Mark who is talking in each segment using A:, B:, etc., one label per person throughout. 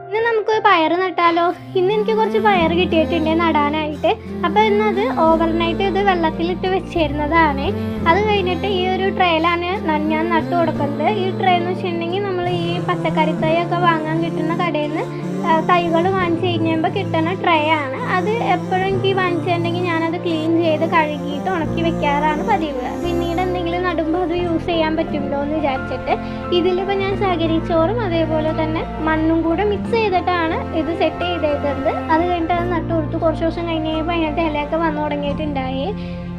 A: ഇന്ന് നമുക്ക് പയർ നട്ടാലോ? ഇന്ന് എനിക്ക് കുറച്ച് പയർ കിട്ടിയിട്ടുണ്ട് നടാനായിട്ട്. അപ്പോൾ ഇന്നത് ഓവർനൈറ്റ് ഇത് വെള്ളത്തിലിട്ട് വെച്ചിരുന്നതാണ്. അത് കഴിഞ്ഞിട്ട് ഈ ഒരു ട്രേയിലാണ് ഞാൻ നട്ടു കൊടുക്കുന്നത്. ഈ ട്രേ എന്ന് വെച്ചിട്ടുണ്ടെങ്കിൽ നമ്മൾ ഈ പച്ചക്കറി തൈ ഒക്കെ വാങ്ങാൻ കിട്ടുന്ന കടയിൽ നിന്ന് തൈകൾ വാങ്ങിച്ച് കഴിയുമ്പോൾ കിട്ടുന്ന ട്രേ ആണ്. അത് എപ്പോഴും എനിക്ക് വാങ്ങിച്ചിട്ടുണ്ടെങ്കിൽ ഞാനത് ക്ലീൻ ചെയ്ത് കഴുകിയിട്ട് ഉണക്കി വെക്കാറാണ് പതിവ്. പിന്നീട് എന്തെങ്കിലും നടുമ്പോൾ അത് യൂസ് ചെയ്യാൻ പറ്റുമല്ലോ എന്ന് വിചാരിച്ചിട്ട് ഇതിലിപ്പോൾ ഞാൻ ചകിരിച്ചോറും അതേപോലെ തന്നെ മണ്ണും കൂടെ മിക്സ് ചെയ്തിട്ടാണ് ഇത് സെറ്റ് ചെയ്തേക്കുന്നത്. അത് കഴിഞ്ഞിട്ട് അത് നട്ടു കൊടുത്തു. കുറച്ച് ദിവസം കഴിഞ്ഞ് കഴിയുമ്പോൾ അതിനകത്ത് ഇലയൊക്കെ വന്നു തുടങ്ങിയിട്ടുണ്ടായി.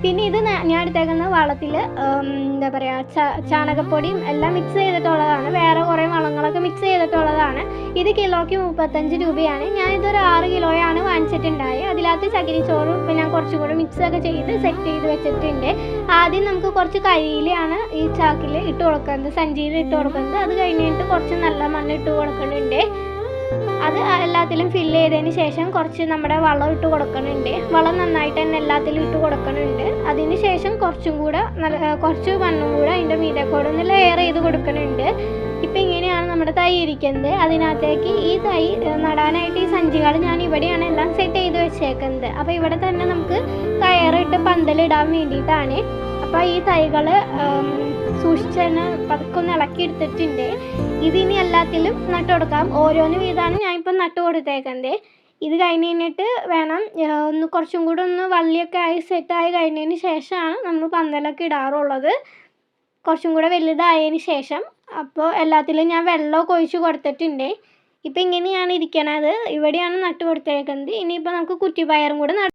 A: പിന്നെ ഇത് ഞാൻ എടുത്തേക്കുന്ന വളത്തിൽ എന്താ പറയുക ചാണകപ്പൊടിയും എല്ലാം മിക്സ് ചെയ്തിട്ടുള്ളതാണ്. വേറെ കുറേ വളങ്ങളൊക്കെ മിക്സ് ചെയ്തിട്ടുള്ളതാണ്. ഇത് കിലോയ്ക്ക് 35 രൂപയാണ്. ഞാൻ ഇതൊരു 6 കിലോയാണ് വാങ്ങിച്ചിട്ടുണ്ടായി. അതിനകത്ത് ചകിരിച്ചോറും ഇപ്പം ഞാൻ കുറച്ചും കൂടെ മിക്സൊക്കെ ചെയ്ത് സെറ്റ് ചെയ്ത് വെച്ചിട്ടുണ്ട്. ആദ്യം നമുക്ക് കുറച്ച് കരിയിലാണ് ഈ ചാക്കിൽ ഇട്ട് കൊടുക്കുന്നത്, സഞ്ചിയിൽ ഇട്ട് കൊടുക്കുന്നത്. അത് കഴിഞ്ഞിട്ട് കുറച്ച് നല്ല മണ്ണ് ഇട്ട് കൊടുക്കുന്നുണ്ട്. അത് എല്ലാത്തിലും ഫില്ല് ചെയ്തതിന് ശേഷം കുറച്ച് നമ്മുടെ വളം ഇട്ട് കൊടുക്കുന്നുണ്ട്. വളം നന്നായിട്ട് തന്നെ എല്ലാത്തിലും ഇട്ട് കൊടുക്കുന്നുണ്ട്. അതിന് ശേഷം കുറച്ചും കൂടെ കുറച്ച് മണ്ണും കൂടെ അതിൻ്റെ മീതെ കൂടെ ഒന്ന് ലെയർ ചെയ്ത് കൊടുക്കുന്നുണ്ട്. ഇപ്പം ഇങ്ങനെയാണ് നമ്മുടെ തൈ ഇരിക്കുന്നത്. അതിനകത്തേക്ക് ഈ തൈ നടാനായിട്ട് ഈ സഞ്ചികൾ ഞാൻ ഇവിടെയാണ് എല്ലാം സെറ്റ് ചെയ്ത് വെച്ചേക്കുന്നത്. അപ്പോൾ ഇവിടെ തന്നെ നമുക്ക് കയറിട്ട് പന്തലിടാൻ വേണ്ടിയിട്ടാണ്. അപ്പോൾ ഈ തൈകൾ സൂക്ഷിച്ച് തന്നെ പതുക്കെ ഒന്ന് ഇളക്കി എടുത്തിട്ടുണ്ട്. ഇതിനി എല്ലാത്തിലും നട്ടു കൊടുക്കാം. ഓരോന്ന് വീതമാണ് ഞാനിപ്പം നട്ടു കൊടുത്തേക്കുന്നത്. ഇത് കഴിഞ്ഞിട്ട് വേണം ഒന്ന് കുറച്ചും കൂടെ ഒന്ന് വള്ളിയൊക്കെ ആയി സെറ്റായി കഴിഞ്ഞതിന് ശേഷമാണ് നമ്മൾ പന്തലൊക്കെ ഇടാറുള്ളത്. കുറച്ചും കൂടെ വലുതായതിന് ശേഷം. അപ്പോൾ എല്ലാത്തിലും ഞാൻ വെള്ളമൊക്കെ ഒഴിച്ച് കൊടുത്തിട്ടുണ്ട്. ഇപ്പം ഇങ്ങനെയാണ് ഇരിക്കണത്. ഇവിടെയാണ് നട്ടു കൊടുത്തേക്കുന്നത്. ഇനിയിപ്പോൾ നമുക്ക് കുറ്റിപ്പയറും കൂടെ